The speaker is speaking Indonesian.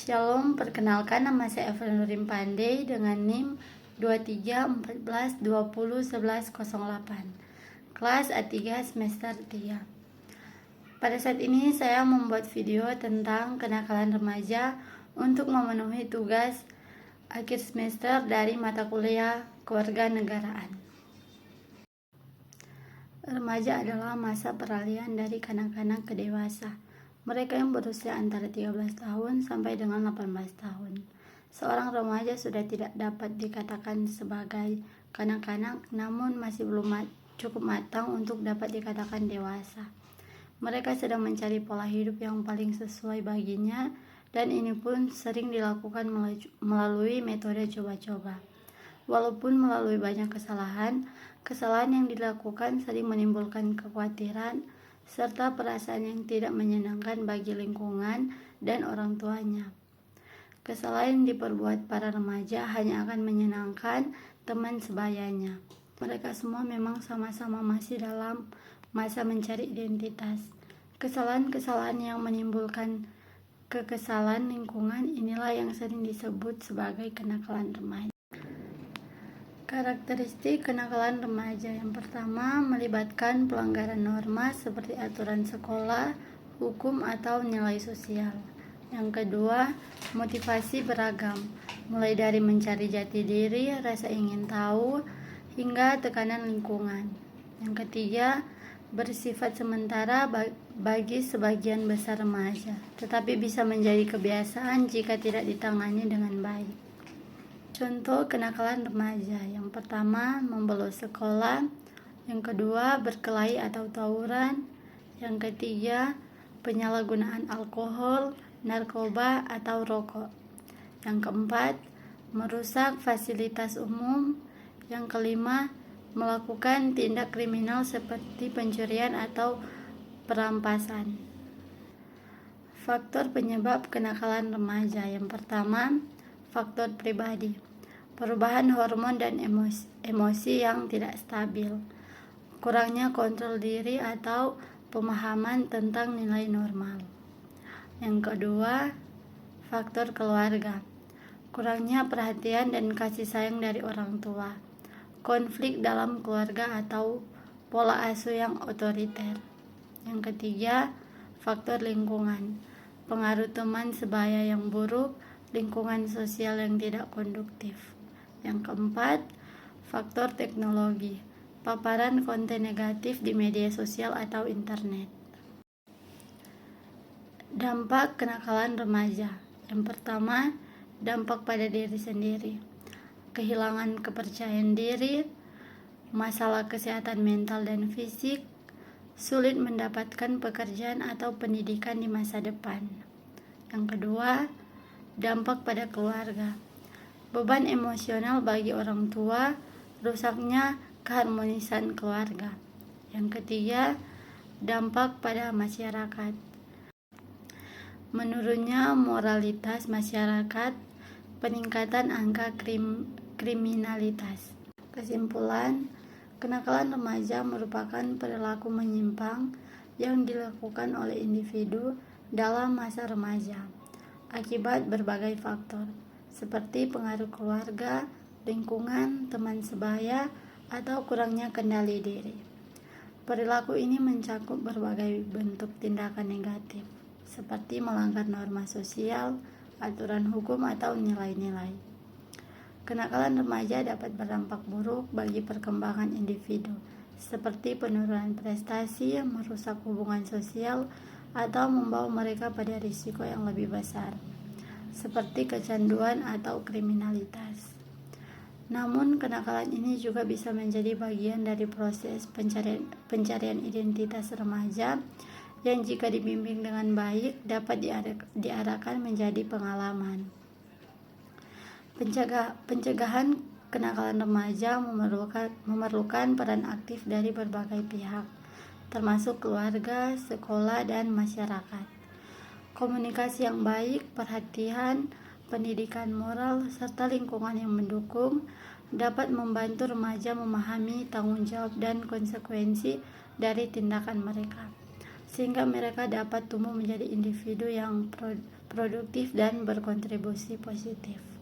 Shalom, perkenalkan nama saya Eva Nurim Pandey dengan NIM 2314201108, kelas A3 semester 3. Pada saat ini saya membuat video tentang kenakalan remaja untuk memenuhi tugas akhir semester dari mata kuliah kewarganegaraan. Remaja adalah masa peralihan dari kanak-kanak ke dewasa. Mereka yang berusia antara 13 tahun sampai dengan 18 tahun. Seorang remaja sudah tidak dapat dikatakan sebagai kanak-kanak, namun masih belum cukup matang untuk dapat dikatakan dewasa. Mereka sedang mencari pola hidup yang paling sesuai baginya, dan ini pun sering dilakukan melalui metode coba-coba. Walaupun melalui banyak kesalahan yang dilakukan sering menimbulkan kekhawatiran serta perasaan yang tidak menyenangkan bagi lingkungan dan orang tuanya. Kesalahan yang diperbuat para remaja hanya akan menyenangkan teman sebayanya. Mereka semua memang sama-sama masih dalam masa mencari identitas. Kesalahan-kesalahan yang menimbulkan kekesalan lingkungan inilah yang sering disebut sebagai kenakalan remaja. Karakteristik kenakalan remaja yang pertama melibatkan pelanggaran norma seperti aturan sekolah, hukum, atau nilai sosial. Yang kedua, motivasi beragam, mulai dari mencari jati diri, rasa ingin tahu, hingga tekanan lingkungan. Yang ketiga, bersifat sementara bagi sebagian besar remaja, tetapi bisa menjadi kebiasaan jika tidak ditangani dengan baik. Contoh kenakalan remaja, yang pertama membolos sekolah, yang kedua berkelahi atau tawuran, yang ketiga penyalahgunaan alkohol, narkoba, atau rokok, yang keempat merusak fasilitas umum, yang kelima melakukan tindak kriminal seperti pencurian atau perampasan. Faktor penyebab kenakalan remaja, yang pertama faktor pribadi, perubahan hormon dan emosi yang tidak stabil, kurangnya kontrol diri atau pemahaman tentang nilai normal. Yang kedua, faktor keluarga, kurangnya perhatian dan kasih sayang dari orang tua, konflik dalam keluarga atau pola asuh yang otoriter. Yang ketiga, faktor lingkungan, pengaruh teman sebaya yang buruk, lingkungan sosial yang tidak konduktif. Yang keempat, faktor teknologi, paparan konten negatif di media sosial atau internet. Dampak kenakalan remaja. Yang pertama, dampak pada diri sendiri, kehilangan kepercayaan diri, masalah kesehatan mental dan fisik, sulit mendapatkan pekerjaan atau pendidikan di masa depan. Yang kedua, dampak pada keluarga, beban emosional bagi orang tua, rusaknya keharmonisan keluarga. Yang ketiga, dampak pada masyarakat, menurunnya moralitas masyarakat, peningkatan angka kriminalitas. Kesimpulan, kenakalan remaja merupakan perilaku menyimpang yang dilakukan oleh individu dalam masa remaja akibat berbagai faktor seperti pengaruh keluarga, lingkungan, teman sebaya, atau kurangnya kendali diri. Perilaku ini mencakup berbagai bentuk tindakan negatif seperti melanggar norma sosial, aturan hukum, atau nilai-nilai. Kenakalan remaja dapat berdampak buruk bagi perkembangan individu seperti penurunan prestasi, merusak hubungan sosial, atau membawa mereka pada risiko yang lebih besar, seperti kecanduan atau kriminalitas. Namun, kenakalan ini juga bisa menjadi bagian dari proses pencarian identitas remaja yang jika dibimbing dengan baik dapat diarahkan menjadi pengalaman. Pencegahan kenakalan remaja memerlukan peran aktif dari berbagai pihak, termasuk keluarga, sekolah, dan masyarakat. Komunikasi yang baik, perhatian, pendidikan moral, serta lingkungan yang mendukung dapat membantu remaja memahami tanggung jawab dan konsekuensi dari tindakan mereka, sehingga mereka dapat tumbuh menjadi individu yang produktif dan berkontribusi positif.